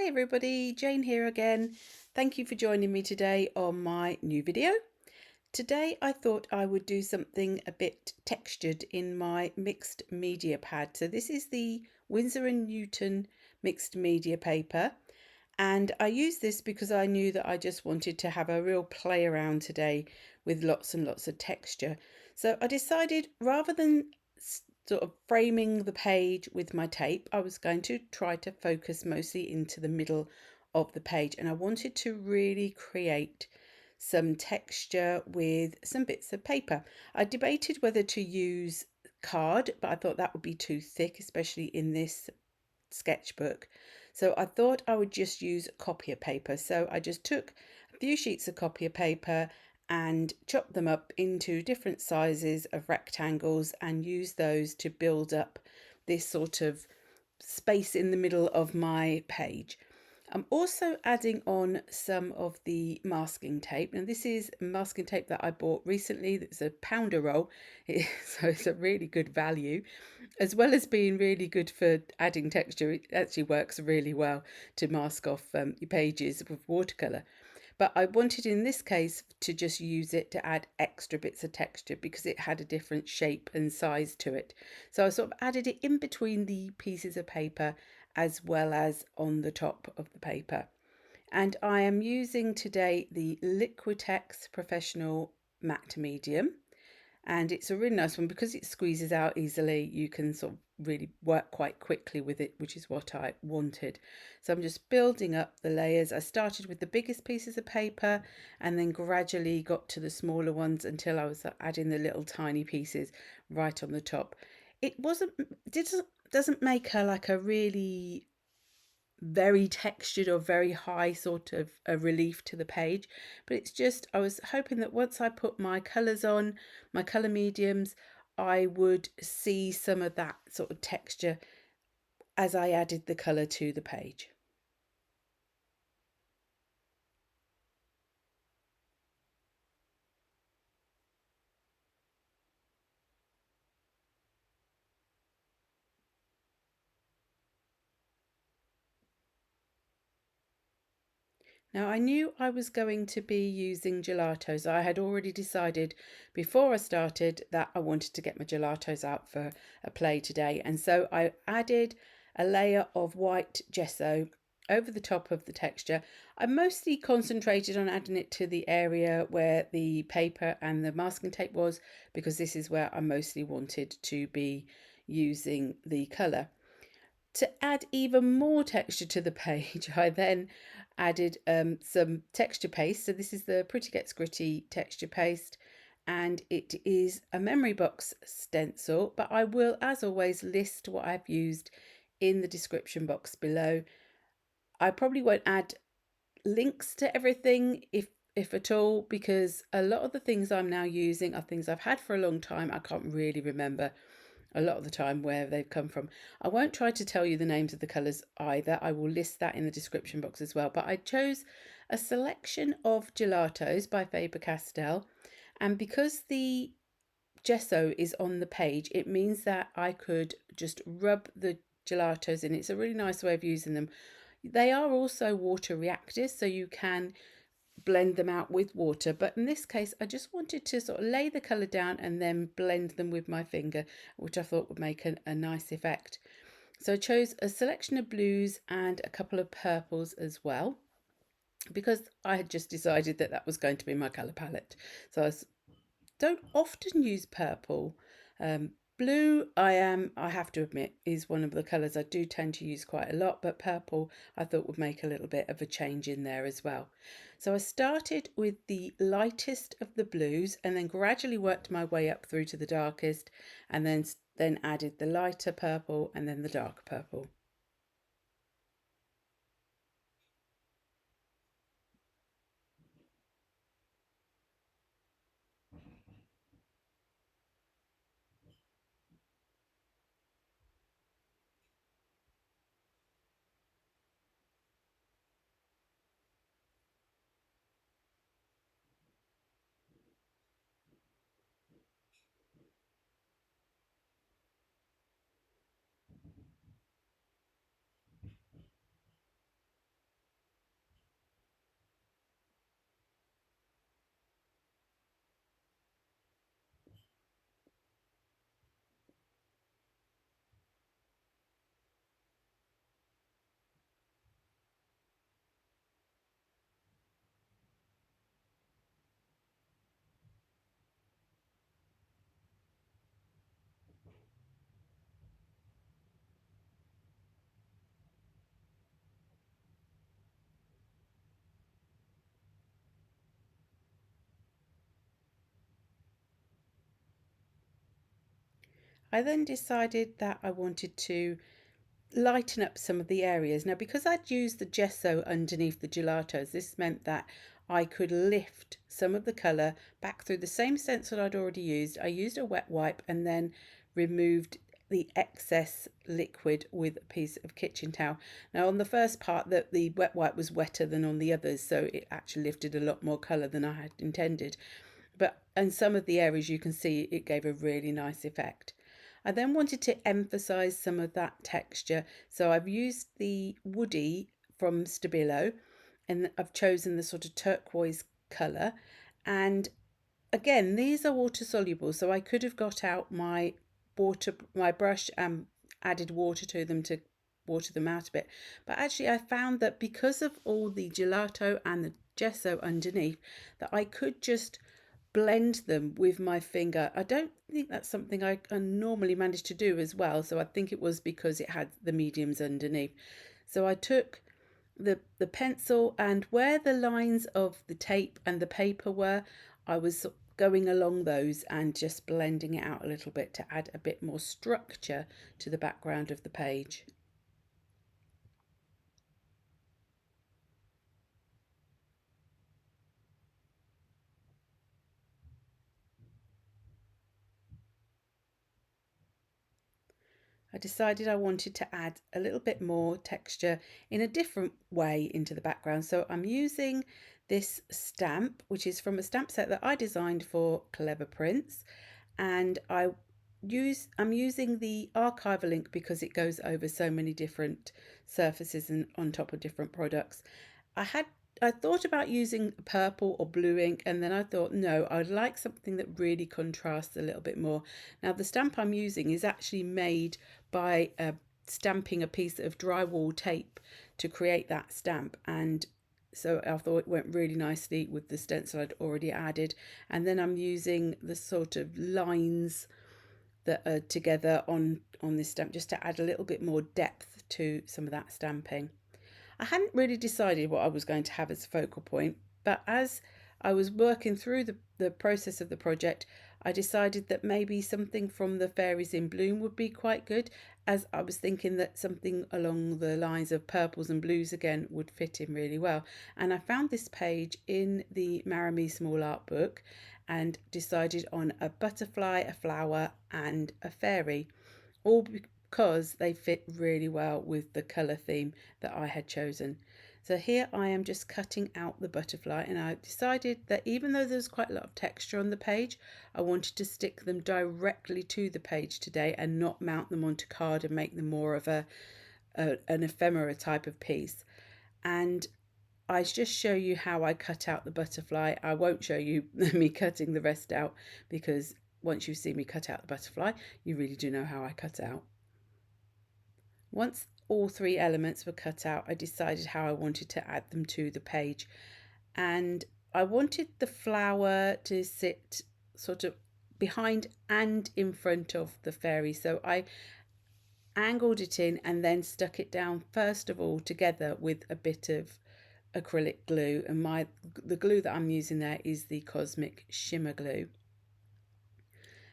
Hi everybody, Jane here again. Thank you for joining me today on my new video. Today I thought I would do something a bit textured in my mixed media pad. So this is the Winsor Newton mixed media paper, and I use this because I knew that I just wanted to have a real play around today with lots and lots of texture. So I decided rather than sort of framing the page with my tape, I was going to try to focus mostly into the middle of the page, and I wanted to really create some texture with some bits of paper. I debated whether to use card, but I thought that would be too thick, especially in this sketchbook. So I thought I would just use copier paper. So I just took a few sheets of copier paper and chop them up into different sizes of rectangles and use those to build up this sort of space in the middle of my page. I'm also adding on some of the masking tape. Now this is masking tape that I bought recently. It's a pounder roll, so it's a really good value. As well as being really good for adding texture, it actually works really well to mask off your pages with watercolour. But I wanted in this case to just use it to add extra bits of texture because it had a different shape and size to it. So I sort of added it in between the pieces of paper as well as on the top of the paper. And I am using today the Liquitex Professional Matte Medium. And it's a really nice one because it squeezes out easily. You can sort of really work quite quickly with it, which is what I wanted. So I'm just building up the layers. I started with the biggest pieces of paper and then gradually got to the smaller ones until I was adding the little tiny pieces right on the top. It doesn't make her like a really very textured or very high sort of a relief to the page, but it's just, I was hoping that once I put my colours on, my colour mediums, I would see some of that sort of texture as I added the colour to the page. Now I knew I was going to be using gelatos. I had already decided before I started that I wanted to get my gelatos out for a play today, and so I added a layer of white gesso over the top of the texture. I mostly concentrated on adding it to the area where the paper and the masking tape was, because this is where I mostly wanted to be using the colour. To add even more texture to the page, I then added some texture paste. So this is the Pretty Gets Gritty texture paste, and it is a memory box stencil, but I will, as always, list what I've used in the description box below. I probably won't add links to everything if at all, because a lot of the things I'm now using are things I've had for a long time. I can't really remember a lot of the time where they've come from. I won't try to tell you the names of the colours either. I will list that in the description box as well. But I chose a selection of Gelatos by Faber Castell, and because the gesso is on the page, it means that I could just rub the gelatos in. It's a really nice way of using them. They are also water reactive, so you can blend them out with water, but in this case I just wanted to sort of lay the colour down and then blend them with my finger, which I thought would make a nice effect. So I chose a selection of blues and a couple of purples as well, because I had just decided that that was going to be my colour palette. So I don't often use purple. Blue, I have to admit, is one of the colours I do tend to use quite a lot, but purple I thought would make a little bit of a change in there as well. So I started with the lightest of the blues and then gradually worked my way up through to the darkest, and then added the lighter purple and then the dark purple. I then decided that I wanted to lighten up some of the areas. Now, because I'd used the gesso underneath the gelatos, this meant that I could lift some of the colour back through the same stencil I'd already used. I used a wet wipe and then removed the excess liquid with a piece of kitchen towel. Now, on the first part, that the wet wipe was wetter than on the others, so it actually lifted a lot more colour than I had intended. But in some of the areas you can see it gave a really nice effect. I then wanted to emphasize some of that texture, so I've used the woody from Stabilo, and I've chosen the sort of turquoise colour. And again, these are water soluble, so I could have got out my brush and added water to them to water them out a bit. But actually I found that because of all the gelato and the gesso underneath, that I could just blend them with my finger. I don't think that's something I normally manage to do as well, so I think it was because it had the mediums underneath. So I took the pencil, and where the lines of the tape and the paper were, I was going along those and just blending it out a little bit to add a bit more structure to the background of the page. I decided I wanted to add a little bit more texture in a different way into the background. So I'm using this stamp, which is from a stamp set that I designed for Cleverprints, and I'm using the archival ink because it goes over so many different surfaces and on top of different products. I thought about using purple or blue ink, and then I thought, no, I'd like something that really contrasts a little bit more. Now, the stamp I'm using is actually made by stamping a piece of drywall tape to create that stamp, and so I thought it went really nicely with the stencil I'd already added. And then I'm using the sort of lines that are together on this stamp just to add a little bit more depth to some of that stamping. I hadn't really decided what I was going to have as a focal point, but as I was working through the process of the project, I decided that maybe something from the Fairies in Bloom would be quite good, as I was thinking that something along the lines of purples and blues again would fit in really well. And I found this page in the Maremi small art book and decided on a butterfly, a flower and a fairy, all because they fit really well with the colour theme that I had chosen. So here I am just cutting out the butterfly, and I decided that even though there's quite a lot of texture on the page, I wanted to stick them directly to the page today and not mount them onto card and make them more of an ephemera type of piece. And I just show you how I cut out the butterfly. I won't show you me cutting the rest out, because once you see me cut out the butterfly, you really do know how I cut out. Once all three elements were cut out, I decided how I wanted to add them to the page. And I wanted the flower to sit sort of behind and in front of the fairy. So I angled it in and then stuck it down first of all together with a bit of acrylic glue. And the glue that I'm using there is the Cosmic Shimmer Glue.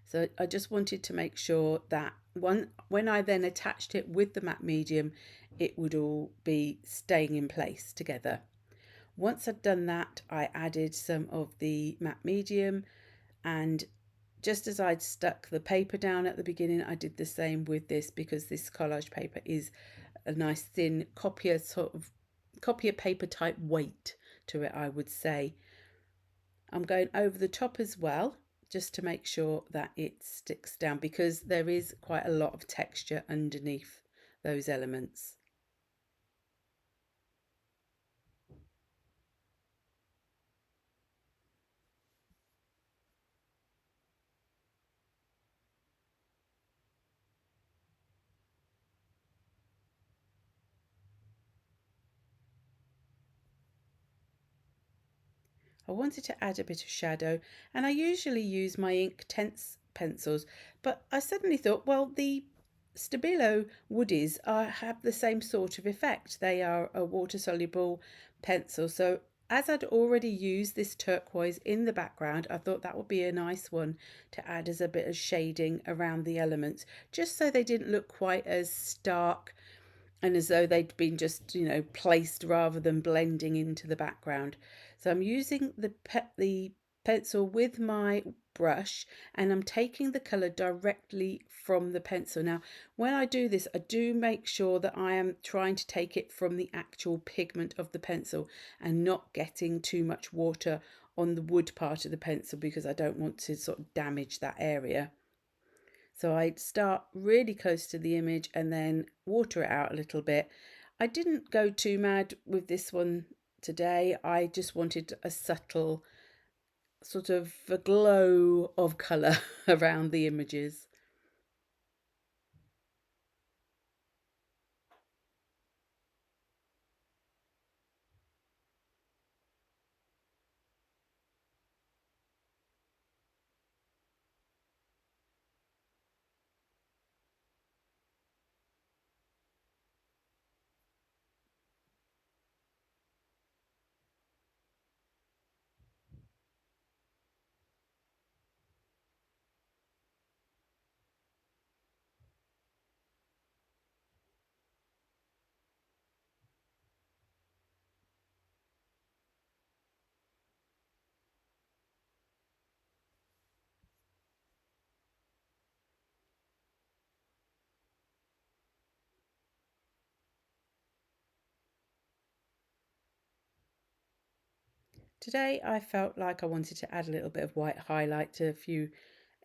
So I just wanted to make sure that when I then attached it with the matte medium, it would all be staying in place together. Once I'd done that, I added some of the matte medium, and just as I'd stuck the paper down at the beginning, I did the same with this, because this collage paper is a nice thin copier paper type weight to it, I would say. I'm going over the top as well, just to make sure that it sticks down, because there is quite a lot of texture underneath those elements. I wanted to add a bit of shadow, and I usually use my Inktense pencils, but I suddenly thought, well, the Stabilo woodies have the same sort of effect. They are a water-soluble pencil, so as I'd already used this turquoise in the background, I thought that would be a nice one to add as a bit of shading around the elements, just so they didn't look quite as stark and as though they'd been just, you know, placed rather than blending into the background. So I'm using the pencil with my brush, and I'm taking the colour directly from the pencil. Now, when I do this, I do make sure that I am trying to take it from the actual pigment of the pencil and not getting too much water on the wood part of the pencil, because I don't want to sort of damage that area. So I start really close to the image and then water it out a little bit. I didn't go too mad with this one today. I just wanted a subtle sort of a glow of colour around the images. Today I felt like I wanted to add a little bit of white highlight to a few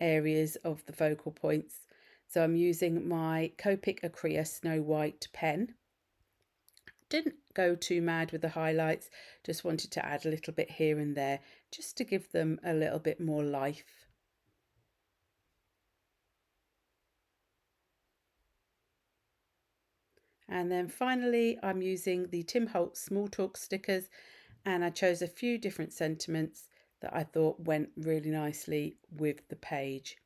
areas of the focal points. So I'm using my Copic Acrea Snow White pen. Didn't go too mad with the highlights, just wanted to add a little bit here and there just to give them a little bit more life. And then finally I'm using the Tim Holtz Small Talk stickers, and I chose a few different sentiments that I thought went really nicely with the page.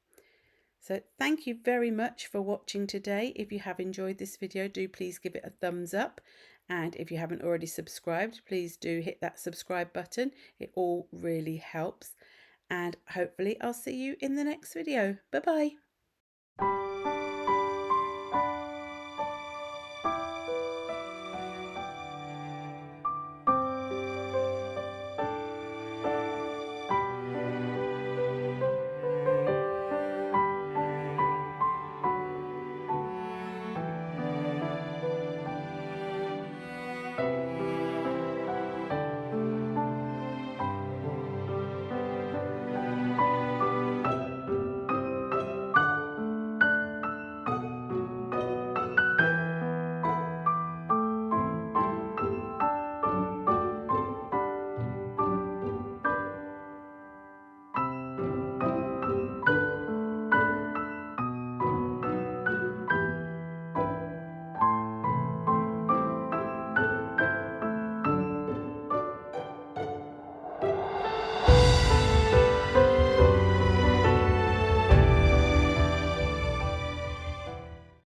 So thank you very much for watching today. If you have enjoyed this video, do please give it a thumbs up. And if you haven't already subscribed, please do hit that subscribe button. It all really helps. And hopefully I'll see you in the next video. Bye bye.